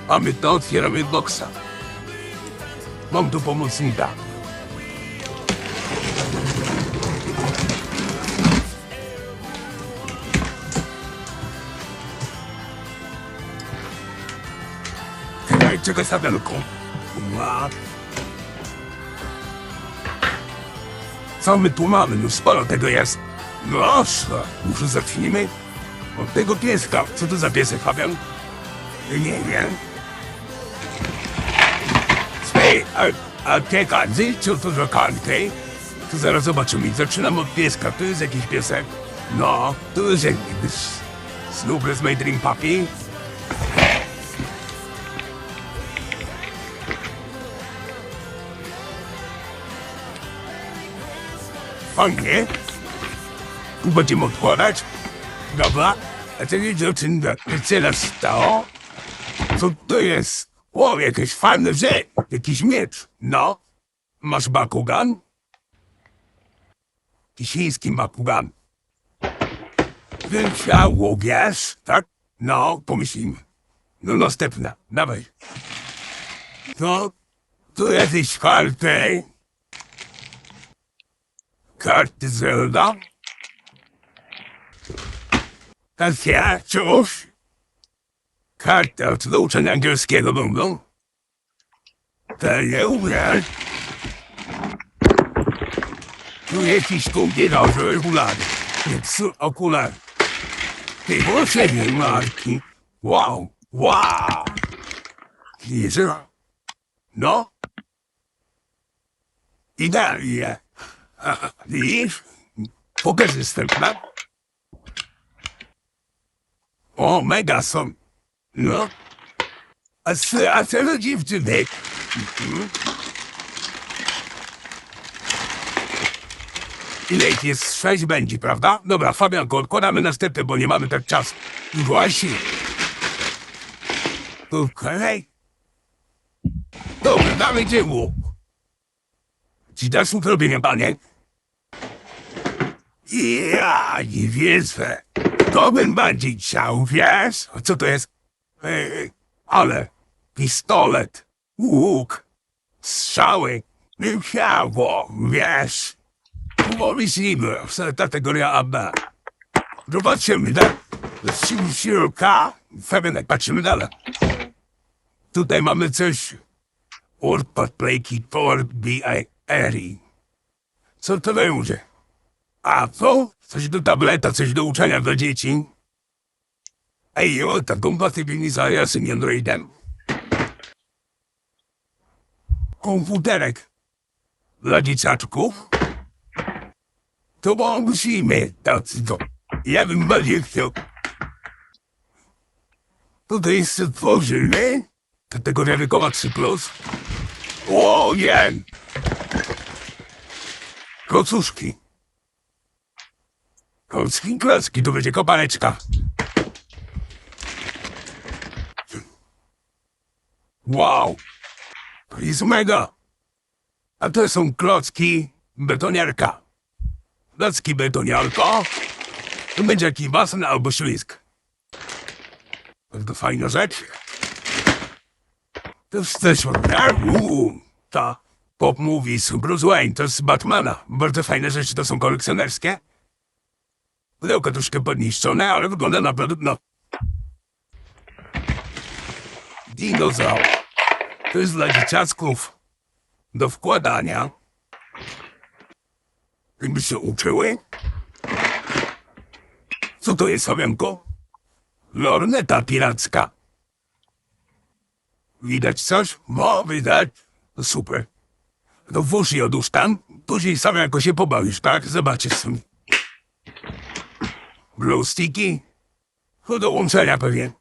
A my to otwieramy boksa. Mam tu pomocnika. Czego Sabianku? Co my tu mamy? No sporo tego jest. No, może zacznijmy od tego pieska. Co to za piesek, Fabian? Nie wiem. Słuchaj, a te karty? Co to za karty? To zaraz zobaczymy. Zaczynam od pieska. To jest jakiś piesek. No, to jest jakiś Snoopers my drink puppy. Fajnie. Tu będziemy odkładać. Dobra. A to wiecie, o czym teraz stało? Co to jest? O, jakieś fajne rzeczy. Jakiś miecz. No. Masz Bakugan? Jakiś chiński Bakugan. Wysiało, wiesz? Tak? No, pomyślimy. No, następna. Dawaj. No, tu jakieś karty. Karty Zelda. Karty, cóż? Karty od nauczania angielskiego będą. To nie ubrać. Tu jakiś komputerowy okulary. Okulary. Ty potrzebny marki. Wow, wow. Widzisz? No. Idealnie. Widzisz? Pokaż następna. O, mega są. No. A co dziewczyny? Ile ich jest? 6 będzie, prawda? Dobra, Fabianko, odkładamy następne, bo nie mamy tak czasu. Właśnie. Okej. Dobra, damy dzieło. Ci dasz mu robienia, panie? Ja nie wierzę. To bym bardziej chciał, wiesz? A co to jest? Ale pistolet, łuk, strzały, chciało, wiesz? Pomyślimy, kategoria AB. Zobaczymy, tak? Siłka, Fabianek, patrzymy dalej. Tutaj mamy coś. Urpad Playki for B.I.R.I. Co to będzie? A co? Coś do tableta, coś do uczenia dla dzieci. Ej, o, ta kompatybilizacja z tym Androidem. Komputerek. Dla dzieciaczków. To bo musimy, tacy to. Ja bym bardziej chciał. Tutaj jest stworzymy. Kategoria wiekowa 3+. O, nie! Kocuszki. Klocki, tu będzie kopareczka. Wow! To jest mega! A to są klocki betoniarka. Klocki betoniarka. To będzie jakiś basen albo ślizg. To fajna rzecz. To jest też ta Pop Movies Bruce Wayne, to z Batmana. Bardzo fajne rzeczy, to są kolekcjonerskie. Pudełko troszkę podniszczone, ale wygląda naprawdę, no. Dinozaur. To jest dla dzieciaczków do wkładania. Żeby się uczyły. Co to jest, Fabianko? Lorneta piracka. Widać coś? No, widać. Super. To włóż i odłóż tam. Później sam jako się pobawisz, tak? Zobaczysz sobie. Glow sticky. Do łączenia pewnie.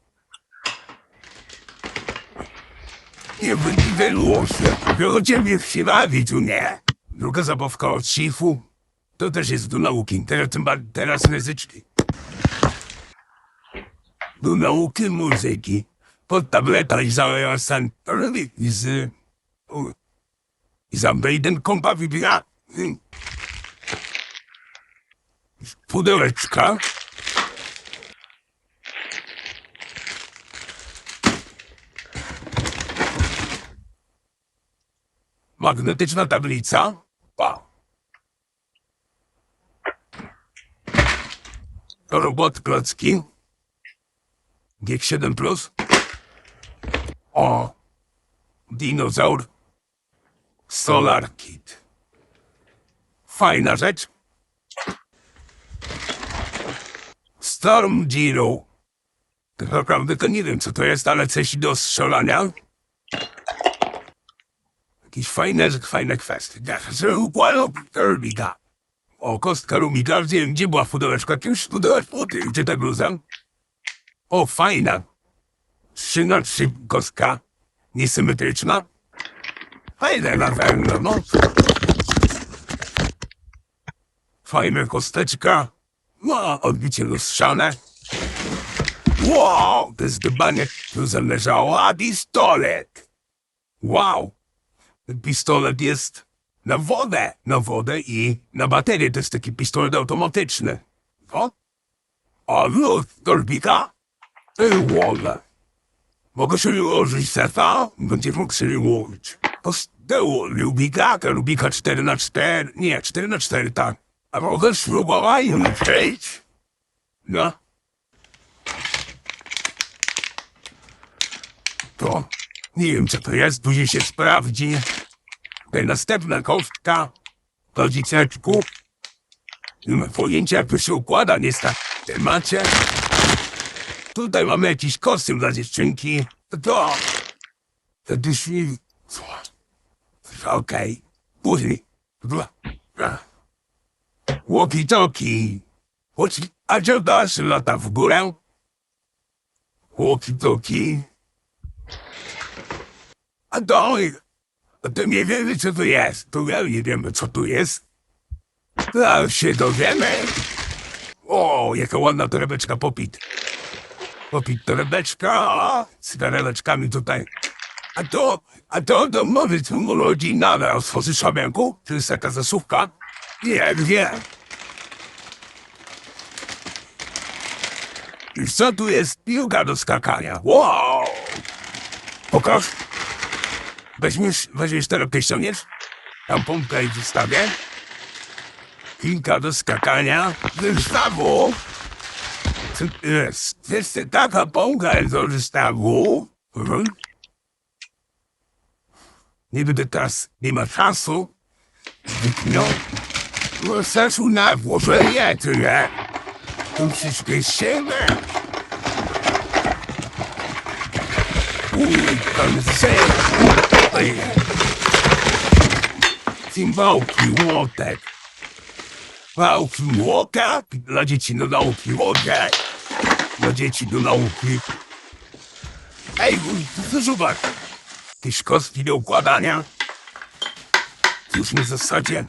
Nie wyniweluło się. Do ciebie się bawi, tu nie? Druga zabawka od Shifu. To też jest do nauki. Teraz muzyczki. Do nauki muzyki. Pod tableta i z Androidem kompatybilna. Pudełeczka. Magnetyczna tablica. Wow. Robot klocki. G7+. O. Dinozaur. Solar Kit. Fajna rzecz. Storm Zero. Tak naprawdę to nie wiem, co to jest, ale coś do strzelania. Jakieś fajne kwestie. O, kostka Rumika. Wiem, gdzie była pudełeczka. Jakieś pudełeczko. Gdzie ta bluza? O, fajna. 3x3 kostka. Niesymetryczna. Fajne na pewno, no. Fajna kosteczka. No, odbicie lustrzane. Wow, to jest dbanie, tu zależało, a pistolet. Wow, ten pistolet jest na wodę i na baterię. To jest taki pistolet automatyczny. O, a lód Gorbika? Wolne. Mogę sobie ułożyć seta? Będzie mógł sobie ułożyć. Posteło Rubika 4x4, nie, 4x4, tak. A mogę spróbować przejść? No. To nie wiem, co to jest, później się sprawdzi. Tutaj następna kostka. To dzieciaczku. Nie mam pojęcia, jak to się układa, niestety. Macie? Tutaj mamy jakiś kostium dla dziewczynki. To dyszli. Okej. Później. Walkie-talkie. A co dasz lata w górę? Walkie-talkie. A to nie wiemy, co to jest. To ja nie wiemy, co to jest. A się dowiemy. O, jaka ładna torebeczka Popit. Popit torebeczka. Z kareleczkami tutaj. A to może to urodzinowe otworzy szabenku? Czy jest taka zasówka? Nie wiem. I co tu jest? Piłka do skakania. Wow! Pokaż. Weźmiesz torebkę, ściągniesz? Tam pompkę i wystawię. Piłka do skakania. Wystawu. Jest taka pompka do wystawu. Nie będę teraz, nie ma czasu. No. Czasu na włożenie, tyle. Tu wszystko jest siebie. Cymbałki, łotek. Wałki, łotek. Dla dzieci do nauki, łotek. Dla dzieci do nauki. Ej, zobacz. Jakieś kostki do układania. Już na zasadzie.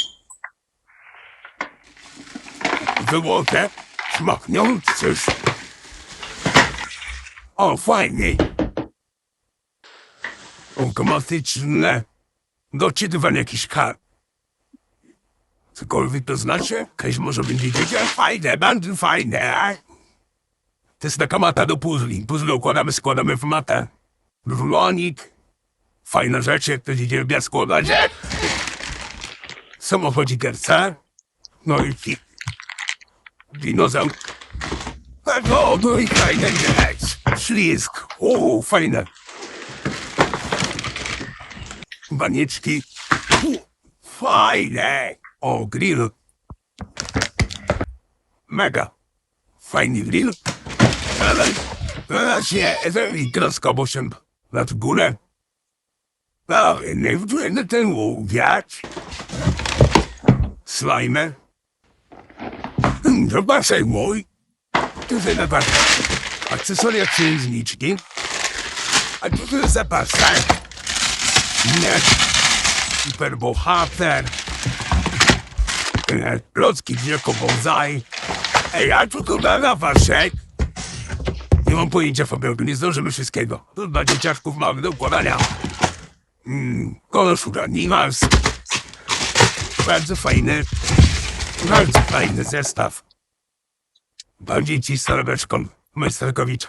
Wyłote. Smakniące coś. O, fajnie. Automatyczne. Doczytywanie jakichś kart. Cokolwiek to znaczy? Jakaś może będzie wiedzieć? Fajne, bardzo fajne. To jest taka mata do puzli. Puzzle układamy, składamy w matę. Rulonik. Fajne rzeczy, jak to dzieci lubią składać. Samochodzikerce. No i dinozaur. No i fajne rzecz. Ślizg. O, fajne. Banieczki. Fajne. O, grill. Mega. Fajny grill. Ale się troszkę 8 lat w górę. No, nie wczuję na ten łowiacz. Slajmy. Zobaczaj mój. Tutaj na was akcesoria księżniczki. A tu jest zapasek. Nie. Superbohater. Klocki jako bonsai. Ej, a co to na waszek? Nie mam pojęcia, Fabianku, nie zdążymy wszystkiego. To dla dzieciaczków mamy do układania. Kolor Animals. Bardzo fajny zestaw. Dla dzieci z torebeczką Majsterkowicza.